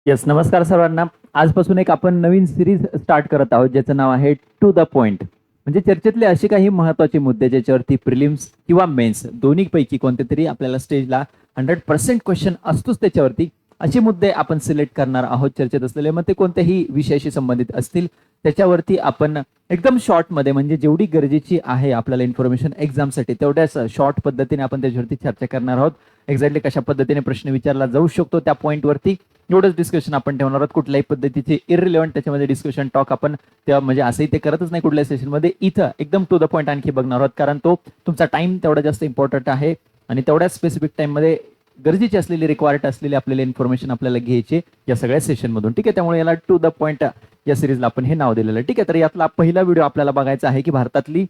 Yes, नमस्कार सर्वांना. आजपासून एक आपण नवीन सिरीज स्टार्ट करत आहोत, ज्याचं नाव आहे टू द पॉइंट. म्हणजे चर्चेतले असे काही महत्त्वाचे मुद्दे ज्याच्यावरती प्रिलिम्स किंवा मेन्स दोन्हीपैकी कोणते तरी आपल्याला स्टेजला 100% क्वेश्चन असतोच त्याच्यावरती. असे मुद्दे आपण सिलेक्ट करणार आहोत चर्चेत असलेले. मग ते कोणत्याही विषयाशी संबंधित असतील त्याच्यावरती आपण एकदम शॉर्टमध्ये, म्हणजे जेवढी गरजेची आहे आपल्याला इन्फॉर्मेशन एक्झामसाठी, तेवढ्याच शॉर्ट पद्धतीने आपण त्याच्यावरती चर्चा करणार आहोत. एक्झॅक्टली कशा पद्धतीने प्रश्न विचारला जाऊ शकतो त्या पॉईंटवरती एवढंच डिस्कशन आपण ठेवणार आहोत. कुठल्याही पद्धतीचे इररिलेव्हंट त्याच्यामध्ये डिस्कशन टॉक आपण त्या म्हणजे असंही ते करतच नाही कुठल्या सेशनमध्ये. इथं एकदम टू द पॉईंट आणखी बघणार आहोत, कारण तो तुमचा टाइम तेवढा जास्त इम्पॉर्टंट आहे आणि तेवढ्याच स्पेसिफिक टाइममध्ये गरजेची असलेली रिक्वायर्ड असलेली आपल्याला इन्फॉर्मेशन आपल्याला घ्यायची या सगळ्या सेशनमधून. ठीक आहे, त्यामुळे याला टू द पॉईंट या सिरीजला आपण हे नाव दिलेलं आहे. ठीक आहे, तर यातला पहिला व्हिडिओ आपल्याला बघायचा आहे की भारतातली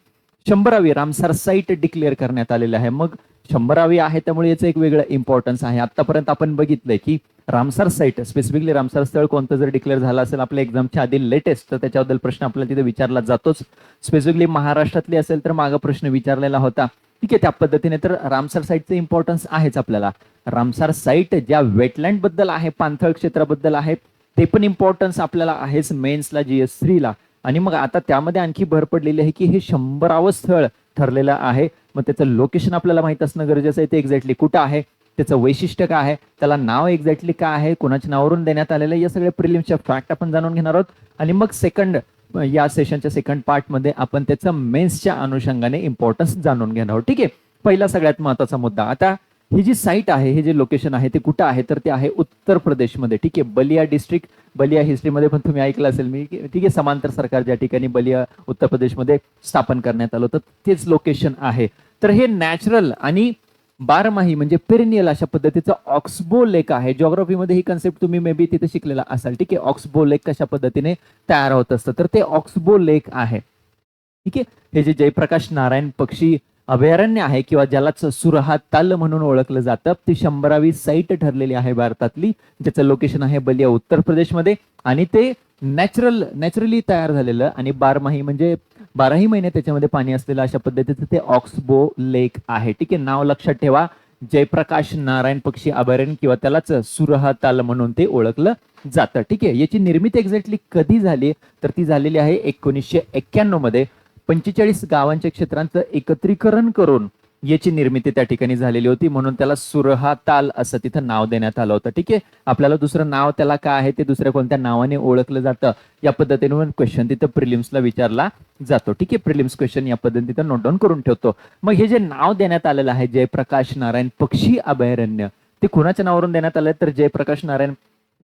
100वी रामसर साईट डिक्लेअर करण्यात आलेली आहे. मग 100वी आहे त्यामुळे याचं एक वेगळं इम्पॉर्टन्स आहे. आतापर्यंत आपण बघितलंय की रामसर साईट, स्पेसिफिकली रामसर स्थळ कोणतं जर डिक्लेअर झालं असेल आपल्या एक्झामच्या आधी लेटेस्ट, तर त्याच्याबद्दल प्रश्न आपल्याला तिथे विचारला जातोच. स्पेसिफिकली महाराष्ट्रातली असेल तर मागं प्रश्न विचारलेला होता. ठीक आहे, त्या पद्धतीने तर रामसर साईटचं इम्पॉर्टन्स आहेच आपल्याला. रामसर साईट ज्या वेटलँड बद्दल आहे, पाणथळ क्षेत्राबद्दल आहे, ते पण इम्पॉर्टन्स आपल्याला आहेच मेन्सला, GS3ला. आणि मग आता त्यामध्ये आणखी भर पडलेली आहे की हे 100वं स्थळ ठरलेलं आहे. मग त्याचं लोकेशन आपल्याला माहित असणं गरजेचं आहे. ते एक्झॅक्टली कुठं आहे, त्याचं वैशिष्ट्य काय आहे, त्याला नाव एक्झॅक्टली काय आहे, कोणाच्या नावावरून देण्यात आलेलं आहे, या सगळ्या प्रिलिम्सच्या फॅक्ट आपण जाणून घेणार आहोत. आणि मग या सेशनच्या सेकंड पार्टमध्ये आपण त्याचं मेन्सच्या अनुषंगाने इम्पॉर्टन्स जाणून घेणार आहोत. ठीक आहे, पहिला सगळ्यात महत्त्वाचा मुद्दा. आता ही जी साईट आहे, हे जे लोकेशन आहे ते कुठं आहे, तर ते आहे उत्तर प्रदेशमध्ये. ठीक आहे, बलिया डिस्ट्रिक्ट. बलिया हिस्ट्रीमध्ये पण तुम्ही ऐकलं असेल मी. ठीक आहे, समांतर सरकार ज्या ठिकाणी बलिया उत्तर प्रदेशमध्ये स्थापन करण्यात आलं होतं तेच लोकेशन आहे. तर हे नॅचरल आणि बारमाही म्हणजे पेरिनियल अशा पद्धतीचं ऑक्सबो लेक आहे. जिओग्राफीमध्ये ही कन्सेप्ट तुम्ही मे बी तिथे शिकलेला असाल. ठीक आहे, ऑक्सबो लेक कशा पद्धतीने तयार होत असतं, तर ते ऑक्सबो लेक आहे. ठीक आहे, हे जे जयप्रकाश नारायण पक्षी अभयारण्य आहे किंवा ज्यालाच सुरहा ताल म्हणून ओळखलं जातं, ती 100वी साईट ठरलेली आहे भारतातली. ज्याचं लोकेशन आहे बलिया उत्तर प्रदेशमध्ये. आणि ते नॅचरली तयार झालेलं आणि बारमाही म्हणजे 12ही महिने त्याच्यामध्ये पाणी असलेलं अशा पद्धतीचं ते ऑक्सबो लेक आहे. ठीक आहे, नाव लक्षात ठेवा, जयप्रकाश नारायण पक्षी अभयारण्य किंवा त्यालाच सुरहा ताल म्हणून ते ओळखलं जातं. ठीक आहे, याची निर्मिती एक्झॅक्टली कधी झाली, तर ती झालेली आहे 1991 मध्ये. 45 गावांच्या क्षेत्रांचं एकत्रीकरण करून याची निर्मिती त्या ठिकाणी झालेली होती, म्हणून त्याला सुरहा ताल असं तिथं नाव देण्यात आलं होतं. ठीक आहे, आपल्याला दुसरं नाव त्याला काय आहे, ते दुसऱ्या कोणत्या नावाने ओळखलं जातं, या पद्धतीने क्वेश्चन तिथं प्रिलिम्सला विचारला जातो. ठीक आहे, प्रिलिम्स क्वेश्चन या पद्धतीने नोट डाऊन करून ठेवतो. मग हे जे नाव देण्यात आलेलं आहे जयप्रकाश नारायण पक्षी अभयारण्य, ते कुणाच्या नावावरून देण्यात आलं, तर Jayaprakash Narayan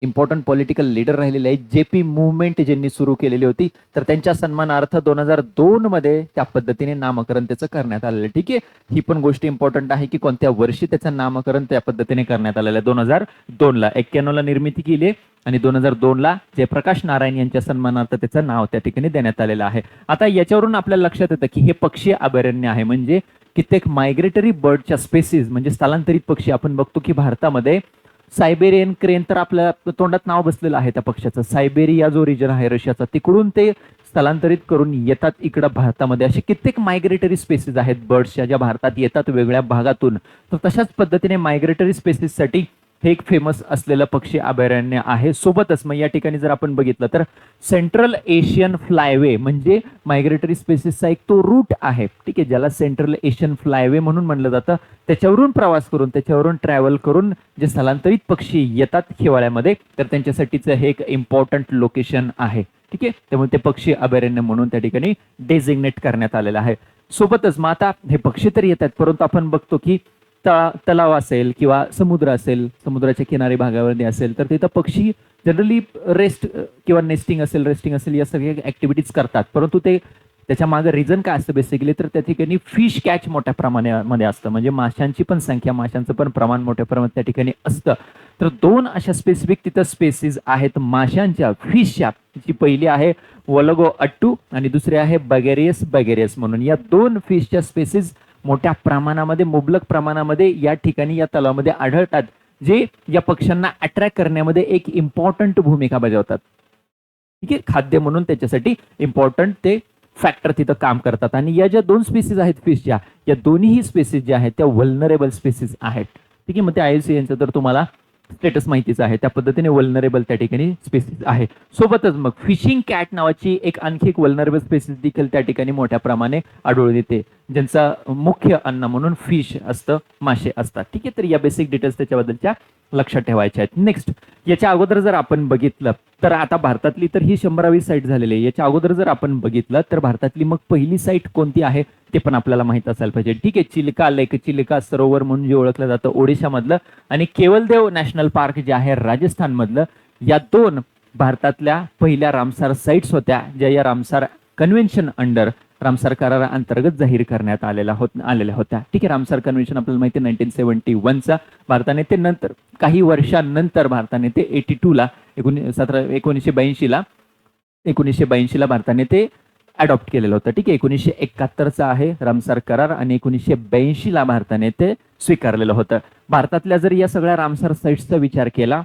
important political leader राहिलेले आहेत, JP मुवमेंट ज्यांनी सुरू केलेली होती, तर त्यांच्या सन्मानार्थ 2002 मध्ये त्या पद्धतीने नामकरण त्याचं करण्यात आलेलं आहे. ठीक आहे, ही पण गोष्ट इम्पॉर्टंट आहे की कोणत्या वर्षी त्याचं नामकरण त्या पद्धतीने करण्यात आलेलं आहे. 2002ला. 91ला निर्मिती केली आणि 2002ला जयप्रकाश नारायण यांच्या सन्मानार्थ त्याचं नाव त्या ठिकाणी देण्यात आलेलं आहे. आता याच्यावरून आपल्याला लक्षात येतं की हे पक्षी अभयारण्य आहे, म्हणजे कित्येक मायग्रेटरी बर्डच्या स्पेसीज म्हणजे स्थलांतरित पक्षी आपण बघतो की भारतामध्ये सायबेरियन क्रेन तर आपल्या तोंडात नाव बसलेलं आहे त्या पक्षाचं. सायबेरिया जो रिजन आहे रशियाचा, तिकडून ते स्थलांतरित करून येतात इकडं भारतामध्ये. असे कित्येक मायग्रेटरी स्पेसीज आहेत बर्ड्सच्या, ज्या भारतात येतात वेगळ्या भागातून. तर तशाच पद्धतीने मायग्रेटरी स्पेसीससाठी हे एक फेमस असलेलं पक्षी अभयारण्य आहे. सोबतच मग या ठिकाणी जर आपण बघितलं तर सेंट्रल एशियन फ्लायवे म्हणजे मायग्रेटरी स्पेसिसचा एक तो रूट आहे. ठीक आहे, ज्याला सेंट्रल एशियन फ्लायवे म्हणून म्हणलं जातं. त्याच्यावरून प्रवास करून, त्याच्यावरून ट्रॅव्हल करून जे स्थलांतरित पक्षी येतात हिवाळ्यामध्ये, तर त्यांच्यासाठीचं हे एक इम्पॉर्टंट लोकेशन आहे. ठीक आहे, त्यामुळे ते पक्षी अभयारण्य म्हणून त्या ठिकाणी डेझिग्नेट करण्यात आलेलं आहे. सोबतच मग आता हे पक्षी तर येतात, परंतु आपण बघतो की तलाव असेल किंवा समुद्र असेल, समुद्राच्या किनारी भागामध्ये असेल, तर तिथं पक्षी जनरली रेस्ट किंवा नेस्टिंग असेल, रेस्टिंग असेल, या सगळ्या ऍक्टिव्हिटीज करतात. परंतु ते त्याच्या मागे रिझन काय असतं बेसिकली, तर त्या ठिकाणी फिश कॅच मोठ्या प्रमाणामध्ये असतं, म्हणजे माशांची पण संख्या, माशांचं पण प्रमाण मोठ्या प्रमाणात त्या ठिकाणी असतं. तर दोन अशा स्पेसिफिक तिथं स्पेसीज आहेत माशांच्या, फिशच्या. जी पहिली आहे वोलगो अट्टू आणि दुसरी आहे बगेरियस म्हणून. या दोन फिशच्या स्पेसीज मोठ्या प्रमाणामध्ये, मुबलक प्रमाणामध्ये या ठिकाणी या तलावामध्ये आढळतात, जे या पक्ष्यांना अट्रॅक्ट करण्यामध्ये एक इम्पॉर्टंट भूमिका बजावतात. ठीक आहे, खाद्य म्हणून त्याच्यासाठी इम्पॉर्टंट ते फॅक्टर तिथं काम करतात. आणि या ज्या दोन स्पेसीज आहेत फिशच्या, या दोन्हीही स्पेसीज ज्या आहेत त्या व्हल्नरेबल स्पेसीज आहेत. ठीक आहे, मग ते IUCN तर तुम्हाला स्टेटस माहितीच आहे, त्या पद्धतीने वल्नरेबल त्या ठिकाणी स्पेसिस आहे. सोबतच मग फिशिंग कॅट नावाची आणखी एक वल्नरेबल स्पेसिस देखील त्या ठिकाणी मोठ्या प्रमाणे आढळून येते, ज्यांचा मुख्य अन्न म्हणून फिश असतं, मासे असतात. ठीक आहे, तर या बेसिक डिटेल्स त्याच्याबद्दलच्या लक्षात ठेवायच्या आहेत. नेक्स्ट, याच्या अगोदर जर आपण बघितलं तर आता भारतातली तर ही 100वी साईट झालेली आहे. याच्या अगोदर जर आपण बघितलं तर भारतातली मग पहिली साईट कोणती आहे ते पण आपल्याला माहित असायला पाहिजे. ठीक आहे, चिलिका लेक, चिलिका सरोवर म्हणून जे ओळखलं जातं ओडिशामधलं, आणि केवलदेव नॅशनल पार्क जे आहे राजस्थानमधलं, या दोन भारतातल्या पहिल्या रामसार साईट्स होत्या, ज्या या रामसार कन्व्हेन्शन अंडर, रामसार कराराअंतर्गत जाहीर करण्यात आलेल्या होत्या. ठीक आहे, रामसार कन्व्हेन्शन आपल्याला माहिती आहे 1971चा. भारताने ते नंतर काही वर्षांनंतर भारताने ते 82ला 1982ला भारताने ते अडॉप्ट केलेलं होतं. ठीक आहे, 1971चा आहे रामसार करार आणि 1982ला भारताने ते स्वीकारलेलं होतं. भारतातल्या जर या सगळ्या रामसार साईट्सचा विचार केला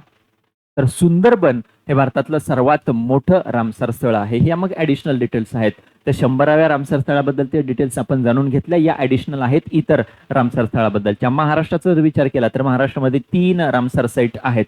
तर सुंदरबन हे भारतातलं सर्वात मोठं रामसार स्थळ आहे. ह्या मग ऍडिशनल डिटेल्स आहेत. त्या 100व्या रामसार स्थळाबद्दलचे डिटेल्स आपण जाणून घेतल्या. या ऍडिशनल आहेत इतर रामसार स्थळाबद्दलच्या. महाराष्ट्राचा जर विचार केला तर महाराष्ट्रामध्ये 3 रामसार साईट आहेत.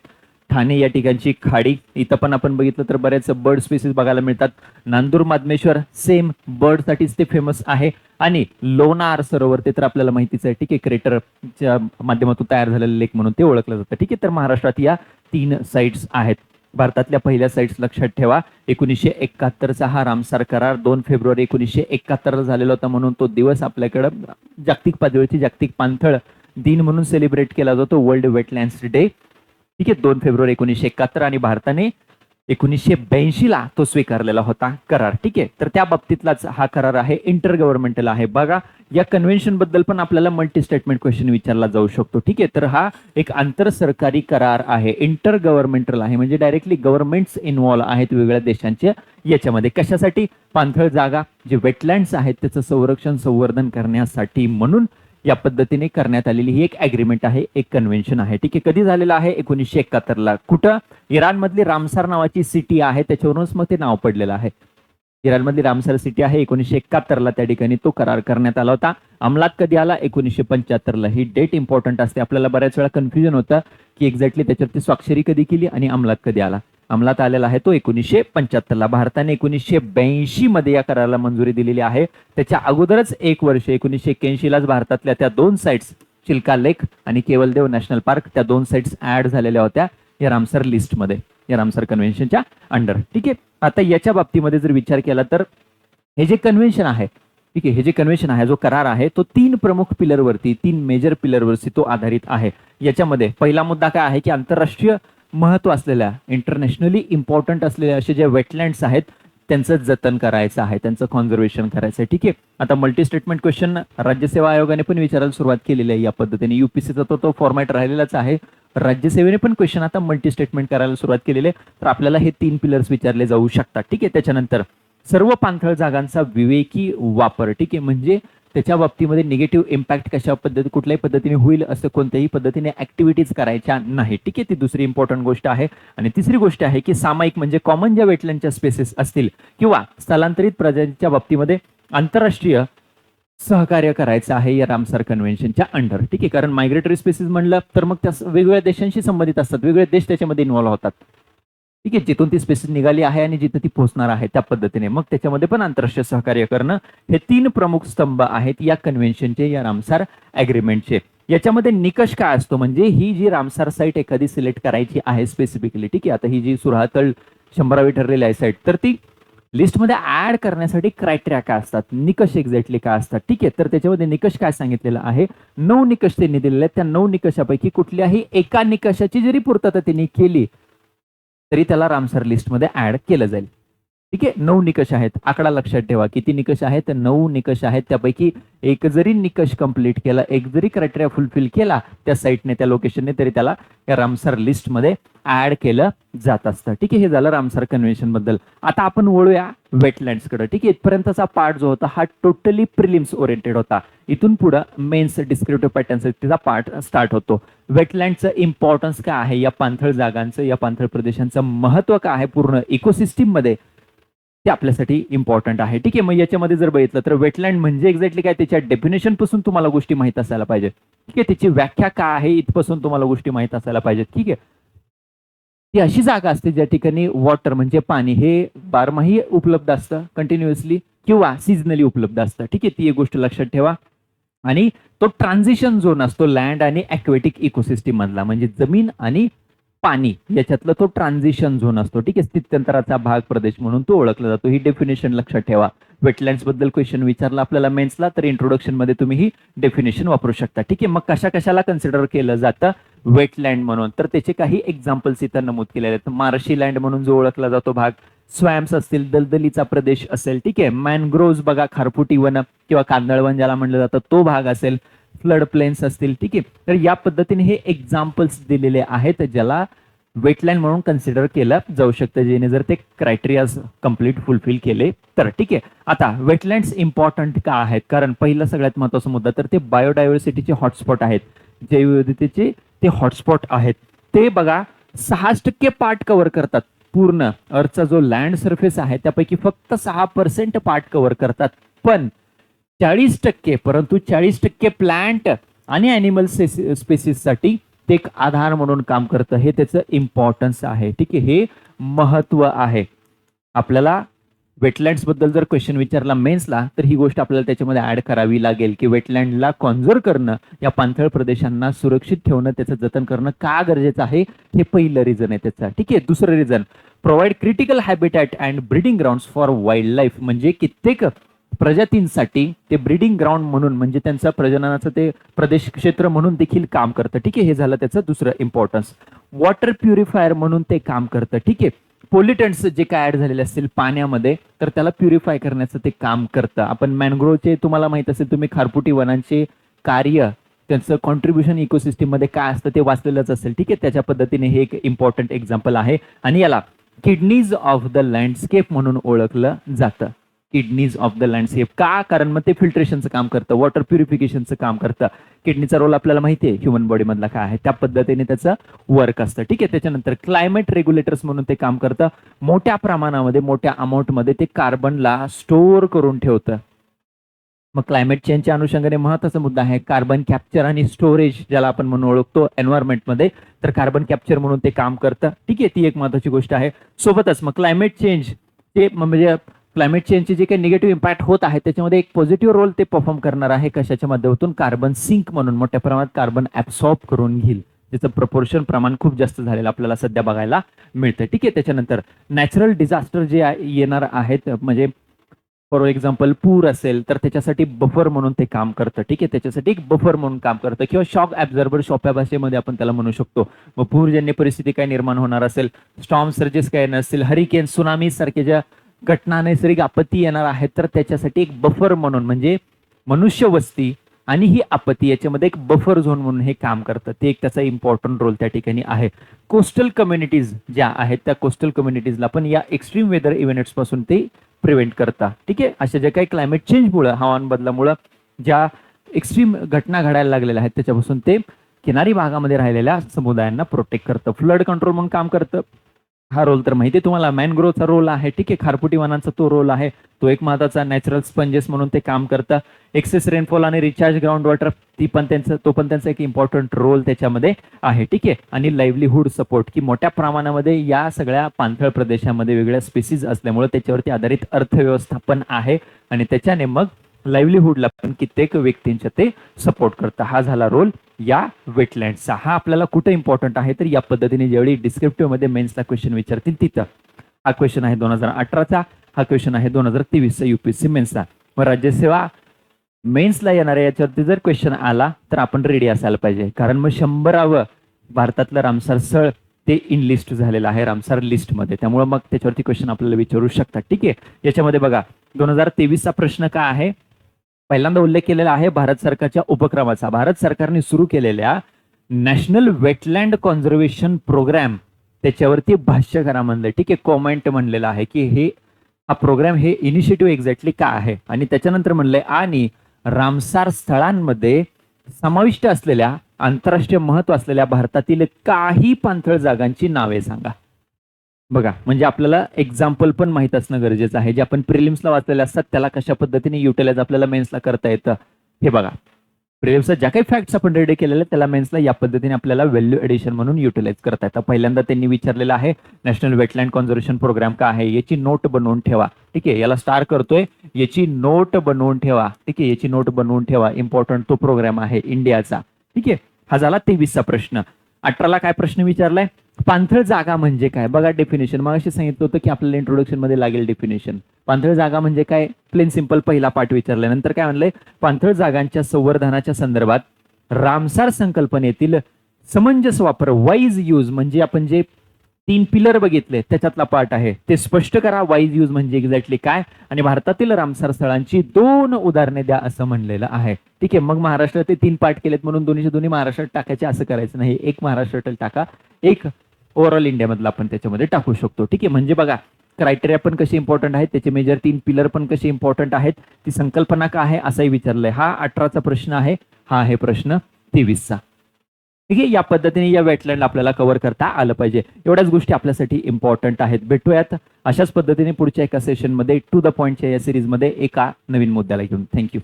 ठाणे या ठिकाणची खाडी, इथं पण आपण बघितलं तर बरेच बर्ड स्पीसीज बघायला मिळतात. नांदूर माधमेश्वर सेम बर्डसाठीच ते फेमस आहे. आणि लोणार सरोवर ते तर आपल्याला माहितीच आहे. ठीक आहे, क्रेटरच्या माध्यमातून तयार झालेलं लेक म्हणून ते ओळखलं जातं. ठीक आहे, तर महाराष्ट्रात या 3 साईट्स आहेत. भारतातल्या पहिल्या साईट्स लक्षात ठेवा. 1971चा हा रामसार करार 2 फेब्रुवारी 1971 झालेला होता, म्हणून तो दिवस आपल्याकडं जागतिक पातळीवरची जागतिक पाणथळ दिन म्हणून सेलिब्रेट केला जातो, वर्ल्ड वेटलँड्स डे. ठीक आहे, 2 फेब्रुवारी 1971, आणि भारताने 1982ला तो स्वीकारलेला होता करार. ठीक आहे, तर त्या बाबतीतलाच हा करार आहे, इंटर गव्हर्नमेंटल आहे. बघा, या कन्व्हेन्शन बद्दल पण आपल्याला मल्टी स्टेटमेंट क्वेश्चन विचारला जाऊ शकतो. ठीक आहे, तर हा एक आंतर सरकारी करार आहे, इंटर गव्हर्नमेंटल आहे, म्हणजे डायरेक्टली गव्हर्नमेंट्स इन्व्हॉल्व आहेत वेगवेगळ्या देशांचे याच्यामध्ये. कशासाठी? पाणथळ जागा, जे वेटलँड्स आहेत त्याचं संरक्षण संवर्धन करण्यासाठी म्हणून या पद्धतीने करण्यात आलेली ही एक ॲग्रीमेंट आहे, एक कन्व्हेन्शन आहे. ठीक आहे, कधी झालेलं आहे? 1971ला. कुठं? इराणमधली रामसार नावाची सिटी आहे, त्याच्यावरूनच मग ते नाव पडलेलं आहे. इराणमधली रामसार सिटी आहे, 1971ला त्या ठिकाणी तो करार करण्यात आला होता. अंमलात कधी आला? 1975ला. ही डेट इम्पॉर्टंट असते, आपल्याला बऱ्याच वेळा कन्फ्युजन होतं की एक्झॅक्टली त्याच्यावरती स्वाक्षरी कधी केली आणि अंमलात कधी आला. अंमलात आलेला आहे तो 1975ला. भारताने 1982 मध्ये या कराराला मंजुरी दिलेली आहे. त्याच्या अगोदरच 1 वर्ष 1981लाच भारतातल्या त्या 2 साइट्स, चिल्का लेक आणि केवलदेव नॅशनल पार्क, त्या 2 साइट्स ऍड झालेल्या होत्या या रामसर लिस्टमध्ये, या रामसर कन्व्हेन्शनच्या अंडर. ठीक आहे, आता याच्या बाबतीमध्ये जर विचार केला तर हे जे कन्व्हेन्शन आहे, ठीक आहे, हे जे कन्व्हेन्शन आहे, जो करार आहे, तो 3 प्रमुख पिलरवरती, 3 मेजर पिलरवरती तो आधारित आहे. याच्यामध्ये पहिला मुद्दा काय आहे की आंतरराष्ट्रीय महत्व असलेल्या, इंटरनॅशनली इम्पॉर्टंट असलेल्या असे जे वेटलँड्स आहेत त्यांचं जतन करायचं आहे, त्यांचं कॉन्झर्वेशन करायचं आहे. ठीक आहे, आता मल्टी स्टेटमेंट क्वेश्चन राज्यसेवा आयोगाने पण विचारायला सुरुवात केलेली आहे या पद्धतीने. युपीसीचा तो फॉर्मॅट राहिलेलाच आहे. राज्यसेवेने पण क्वेश्चन आता मल्टी स्टेटमेंट करायला सुरुवात केलेली आहे. तर आपल्याला हे 3 पिलर्स विचारले जाऊ शकतात. ठीक आहे, त्याच्यानंतर सर्व पाणथळ जागांचा विवेकी वापर. ठीक आहे, म्हणजे त्याच्या बाबतीमध्ये निगेटिव्ह इम्पॅक्ट कुठल्याही पद्धतीने होईल असं कोणत्याही पद्धतीने ऍक्टिव्हिटीज करायच्या नाही. ठीक आहे, ती दुसरी इम्पॉर्टंट गोष्ट आहे. आणि तिसरी गोष्ट आहे की सामायिक म्हणजे कॉमन ज्या वेटलँडच्या स्पेसेस असतील किंवा स्थलांतरित प्रजातीच्या बाबतीमध्ये आंतरराष्ट्रीय सहकार्य करायचं आहे या रामसर कन्व्हेन्शनच्या अंडर. ठीक आहे, कारण मायग्रेटरी स्पेसिस म्हणलं तर मग त्या वेगवेगळ्या देशांशी संबंधित असतात, वेगवेगळे देश त्याच्यामध्ये इन्व्हॉल्व होतात. ठीक आहे, जिथून ती स्पेसिस निघाली आहे आणि जिथं ती पोहोचणार आहे त्या पद्धतीने मग त्याच्यामध्ये पण आंतरराष्ट्रीय सहकार्य करणं, हे 3 प्रमुख स्तंभ आहेत या कन्व्हेन्शनचे, या रामसार ॲग्रीमेंटचे. याच्यामध्ये निकष काय असतो, म्हणजे ही जी रामसार साईट एखादी सिलेक्ट करायची आहे स्पेसिफिकली, ठीक आहे, आता ही जी सुरातळ 100वी ठरलेली आहे साईट, तर ती लिस्टमध्ये ऍड करण्यासाठी क्रायटेरिया काय असतात, निकष एक्झॅक्टली काय असतात. ठीक आहे, तर त्याच्यामध्ये निकष काय सांगितलेलं आहे, 9 निकष त्यांनी दिलेले आहेत. त्या 9 निकषापैकी कुठल्याही एका निकषाची जरी पूर्तता त्यांनी केली तरी त्याला रामसर लिस्टमध्ये ऍड केलं जाईल. ठीक आहे, 9 निकष आहेत. आकडा लक्षात ठेवा, किती निकष आहेत? 9 निकष आहेत. त्यापैकी एक जरी निकष कंप्लीट केला, एक जरी क्रायटेरिया फुलफिल केला त्या साईटने, त्या लोकेशनने, तरी त्याला या रामसर लिस्टमध्ये ऍड केलं जात असतं. ठीक आहे, हे झालं रामसर कन्व्हेन्शन बद्दल. आता आपण वळूया वेटलँड्सकडे. ठीक आहे, इथपर्यंतचा पार्ट जो होता हा टोटली प्रिलिम्स ओरिएंटेड होता. इथून पुढे मेन्स डिस्क्रिप्टिव्ह पॅटर्नचा पार्ट स्टार्ट होतो. वेटलँडचं इम्पॉर्टन्स काय आहे, या पाणथळ जागांचं, या पाणथळ प्रदेशांचं महत्व काय आहे पूर्ण इकोसिस्टीम मध्ये, ते आपल्यासाठी इम्पॉर्टंट आहे. ठीक आहे, मग याच्यामध्ये जर बघितलं तर वेटलँड म्हणजे एक्झॅक्टली काय, त्याच्या डेफिनेशन पासून तुम्हाला गोष्टी माहित असायला पाहिजे. ठीक आहे, त्याची व्याख्या काय आहे इथपासून तुम्हाला गोष्टी माहित असायला पाहिजेत. ठीक आहे, ती अशी जागा असते ज्या ठिकाणी वॉटर म्हणजे पाणी हे बारमाही उपलब्ध असतं कंटिन्युअसली किंवा सिजनली उपलब्ध असतं. ठीक आहे, ती एक गोष्ट लक्षात ठेवा. आणि तो ट्रान्झिशन झोन असतो लँड आणि ॲक्वेटिक इकोसिस्टीम मधला, म्हणजे जमीन आणि पाणी याच्यातला तो ट्रान्झिशन झोन असतो. ठीक आहे, स्थित्यंतराचा भाग प्रदेश म्हणून तो ओळखला जातो. ही डेफिनेशन लक्षात ठेवा. वेटलँड्स बद्दल क्वेश्चन विचारला आपल्याला मेन्सला तर इंट्रोडक्शन मध्ये तुम्ही ही डेफिनेशन वापरू शकता. ठीक आहे, मग कशा कशाला कन्सिडर केलं जातं वेटलँड म्हणून, तर त्याचे काही एक्झाम्पल्स इथं नमूद केलेले आहेत. मार्शी लँड म्हणून जो ओळखला जातो भाग, स्वॅम्स असतील, दलदलीचा प्रदेश असेल. ठीक आहे, मॅनग्रोव्ज बघा, खारफुटी वन किंवा कांदळवन ज्याला म्हणलं जातं तो भाग असेल, फ्लड प्लेन्स असतील. ठीक आहे, तर या पद्धतीने हे एक्झाम्पल्स दिलेले आहेत ज्याला वेटलँड म्हणून कन्सिडर केलं जाऊ शकतं, जेणे जर ते क्रायटेरिया कम्प्लीट फुलफिल केले तर. ठीक आहे, आता वेटलँड्स इम्पॉर्टंट का आहेत, कारण पहिला सगळ्यात महत्वाचा मुद्दा तर ते बायोडायव्हर्सिटीचे हॉटस्पॉट आहेत, जैवविविधतेचे ते हॉटस्पॉट आहेत. ते बघा 6% पार्ट कव्हर करतात. पूर्ण अर्थचा जो लँड सरफेस आहे त्यापैकी फक्त 6% पार्ट कव्हर करतात, पण 40%, परंतु 40% प्लांट आणि ॲनिमल स्पेसिससाठी ते एक आधार म्हणून काम करतं. हे त्याचं इम्पॉर्टन्स आहे. ठीक आहे, हे महत्व आहे. आपल्याला वेटलँड्स बद्दल जर क्वेश्चन विचारला मेन्सला तर ही गोष्ट आपल्याला त्याच्यामध्ये ऍड करावी लागेल की वेटलँडला कॉन्झर्व करणं, या पाणथळ प्रदेशांना सुरक्षित ठेवणं, त्याचं जतन करणं का गरजेचं आहे, हे पहिलं रिझन आहे त्याचं. ठीक आहे, दुसरं reason, provide critical habitat and breeding grounds for wild life, म्हणजे कित्येक प्रजातींसाठी ते ब्रीडिंग ग्राउंड म्हणून, म्हणजे त्यांचा प्रजननाचं ते प्रदेश क्षेत्र म्हणून देखील काम करतं. ठीक आहे, हे झालं त्याचं दुसरं इम्पॉर्टन्स. वॉटर प्युरिफायर म्हणून ते काम करतं. ठीक आहे, पोल्युटंट्स जे काय ऍड झालेले असतील पाण्यामध्ये तर त्याला प्युरिफाय करण्याचं ते काम करतं. आपण मॅनग्रोवचे तुम्हाला माहित असेल, तुम्ही खारफुटी वनांचे कार्य, त्यांचं कॉन्ट्रीब्युशन इकोसिस्टीम मध्ये काय असतं ते वाचलेलंच असेल. ठीक आहे, त्याच्या पद्धतीने हे एक इम्पॉर्टंट एक्झाम्पल आहे आणि याला किडनीज ऑफ द लँडस्केप म्हणून ओळखलं जातं. किडनीज ऑफ द लँडस्केप का, कारण मग ते फिल्ट्रेशनचं काम करतं, वॉटर प्युरिफिकेशनचं काम करतं. किडनीचा रोल आपल्याला माहिती आहे ह्युमन बॉडी मधला काय आहे, त्या पद्धतीने त्याचं वर्क असतं. ठीक आहे, त्याच्यानंतर क्लायमेट रेग्युलेटर्स म्हणून ते काम करतं. मोठ्या प्रमाणामध्ये, मोठ्या अमाऊंटमध्ये ते कार्बनला स्टोअर करून ठेवतं. मग क्लायमेट चेंजच्या अनुषंगाने महत्वाचा मुद्दा आहे कार्बन कॅप्चर आणि स्टोरेज, ज्याला आपण म्हणून ओळखतो एन्व्हायरमेंटमध्ये, तर कार्बन कॅप्चर म्हणून ते काम करतं. ठीक आहे, ती एक महत्वाची गोष्ट आहे. सोबतच मग क्लायमेट चेंज ते म्हणजे क्लायमेट चेंजचे जे काही निगेटिव्ह इम्पॅक्ट होत आहे त्याच्यामध्ये एक पॉझिटिव्ह रोल ते परफॉर्म करणार आहे. कशाच्या माध्यमातून, कार्बन सिंक म्हणून, मोठ्या प्रमाणात कार्बन ऍब्सॉर्ब करून घेईल, त्याचं प्रपोर्शन प्रमाण खूप जास्त झालेलं आपल्याला सध्या बघायला मिळतं. ठीक आहे, त्याच्यानंतर नॅचरल डिझास्टर जे येणार आहेत, म्हणजे फॉर एक्झाम्पल पूर असेल तर त्याच्यासाठी बफर म्हणून ते काम करतं. ठीक आहे, त्याच्यासाठी एक बफर म्हणून काम करतं, किंवा शॉक ऍब्झॉर्बर सोप्या भाषेमध्ये आपण त्याला म्हणू शकतो. मग पूरजन्य परिस्थिती काय निर्माण होणार असेल, स्टॉर्म सर्जेस काय येणार असतील, हरिकेन, सुनामी सारखे ज्या घटना, नैसर्गिक आपत्ती येणार आहेत, तर त्याच्यासाठी एक बफर म्हणून, म्हणजे मनुष्य वस्ती आणि ही आपत्ती याच्यामध्ये एक बफर झोन म्हणून हे काम करतं. ते एक त्याचा इम्पॉर्टंट रोल त्या ठिकाणी आहे. कोस्टल कम्युनिटीज ज्या आहेत त्या कोस्टल कम्युनिटीजला पण या एक्स्ट्रीम वेदर इव्हेंट्स पासून ते प्रिव्हेंट करता. ठीक आहे, अशा ज्या काही क्लायमेट चेंजमुळे, हवामान बदलामुळे ज्या एक्स्ट्रीम घटना घडायला लागलेल्या आहेत त्याच्यापासून ते किनारी भागामध्ये राहिलेल्या समुदायांना प्रोटेक्ट करतं. फ्लड कंट्रोल म्हणून काम करतं. हा रोल तर माहिती आहे तुम्हाला, मॅनग्रोवचा रोल आहे. ठीक आहे, खारफुटी वनांचा तो रोल आहे, तो एक महत्वाचा. नॅचरल स्पंजेस म्हणून ते काम करतं. एक्सेस रेनफॉल आणि रिचार्ज ग्राउंड वॉटर तो पण त्यांचा एक इम्पॉर्टंट रोल त्याच्यामध्ये आहे. ठीक आहे, आणि लाईव्हलीहूड सपोर्ट, की मोठ्या प्रमाणामध्ये या सगळ्या पाणथळ प्रदेशामध्ये वेगळ्या स्पेसीज असल्यामुळे त्याच्यावरती आधारित अर्थव्यवस्थापन आहे आणि त्याच्याने मग लाईव्हलीहूडला पण कित्येक व्यक्तींच्या ते सपोर्ट करतं. हा झाला रोल या वेटलँडचा. हा आपल्याला कुठे इम्पॉर्टंट आहे तर या पद्धतीने ज्यावेळी डिस्क्रिप्टिव्ह मध्ये मेन्सला क्वेश्चन विचारतील तिथं. हा क्वेश्चन आहे 2018चा, हा क्वेश्चन आहे 2023चा युपीएससी मेन्सचा. मग राज्यसेवा मेन्सला येणाऱ्या याच्यावरती जर क्वेश्चन आला तर आपण रेडी असायला पाहिजे, कारण मग 100वे भारतातलं रामसार स्थळ ते इन लिस्ट झालेलं आहे रामसार लिस्ट मध्ये, त्यामुळे मग त्याच्यावरती क्वेश्चन आपल्याला विचारू शकतात. ठीक आहे, याच्यामध्ये बघा 2023चा प्रश्न काय आहे, पहिल्यांदा उल्लेख केलेला आहे भारत सरकारच्या उपक्रमाचा. भारत सरकारने सुरू केलेल्या नॅशनल वेटलँड कॉन्झर्वेशन प्रोग्राम, त्याच्यावरती भाष्य करा म्हणलंय. ठीक आहे, कॉमेंट म्हणलेला आहे की हे हा प्रोग्राम, हे इनिशिएटिव्ह एक्झॅक्टली काय आहे. आणि त्याच्यानंतर म्हणलंय आणि रामसार स्थळांमध्ये समाविष्ट असलेल्या आंतरराष्ट्रीय महत्व असलेल्या भारतातील काही पाणथळ जागांची नावे सांगा. बघा, म्हणजे आपल्याला एक्झाम्पल पण माहित असणं गरजेचं आहे. जे आपण प्रिलिम्सला वाचलेले असतात त्याला कशा पद्धतीने युटिलाइज आपल्याला मेन्सला करता येतं हे बघा. प्रिलिम्सच्या ज्या काही फॅक्ट्स आपण रेडी केलेल्या त्याला मेन्सला या पद्धतीने आपल्याला व्हॅल्यू एडिशन म्हणून युटिलाइज करता येतं. पहिल्यांदा त्यांनी विचारलेलं आहे नॅशनल वेटलँड कॉन्झर्वेशन प्रोग्राम का आहे, याची नोट बनवून ठेवा. ठीक आहे, याला स्टार करतोय, याची नोट बनवून ठेवा. ठीक आहे, याची नोट बनवून ठेवा. इम्पॉर्टंट तो प्रोग्राम आहे इंडियाचा. ठीक आहे, हा झाला 23चा प्रश्न. 18ला काय प्रश्न विचारलाय, पाणथळ जागा म्हणजे काय. बघा डेफिनेशन, मग अशी सांगितलं होतं की आपल्याला इंट्रोडक्शन मध्ये लागेल डेफिनेशन. पाणथळ जागा म्हणजे काय, प्लेन सिंपल पहिला पार्ट विचारलाय. नंतर काय म्हणलंय, पाणथळ जागांच्या संवर्धनाच्या संदर्भात रामसार संकल्पनेतील समंजस वापर, वाईज यूज, म्हणजे आपण जे 3 पिलर बघितले त्याच्यातला पार्ट आहे ते स्पष्ट करा. वाईज यूज म्हणजे एक्झॅक्टली काय, आणि भारतातील रामसार स्थळांची 2 उदाहरणे द्या असं म्हणलेलं आहे. ठीक आहे, मग महाराष्ट्रात ते 3 पार्ट केलेत म्हणून दोन्ही महाराष्ट्रात टाकायचे असं करायचं नाही. एक महाराष्ट्रात टाका, एक ओव्हरऑल इंडियामधला आपण त्याच्यामध्ये टाकू शकतो. ठीक आहे, म्हणजे बघा क्रायटेरिया पण कसे इम्पॉर्टंट आहेत, त्याचे मेजर 3 पिलर पण कसे इम्पॉर्टंट आहेत, ती संकल्पना का आहे असंही विचारलंय. हा 18चा प्रश्न आहे, हा आहे प्रश्न 23चा. ठीक आहे, या पद्धतीने या वेटलँड आपल्याला कव्हर करता आलं पाहिजे. एवढ्याच गोष्टी आपल्यासाठी इम्पॉर्टंट आहेत. भेटूयात अशाच पद्धतीने पुढच्या एका सेशनमध्ये टू द पॉइंटच्या या सिरीजमध्ये एका नवीन मुद्द्याला घेऊन. थँक्यू.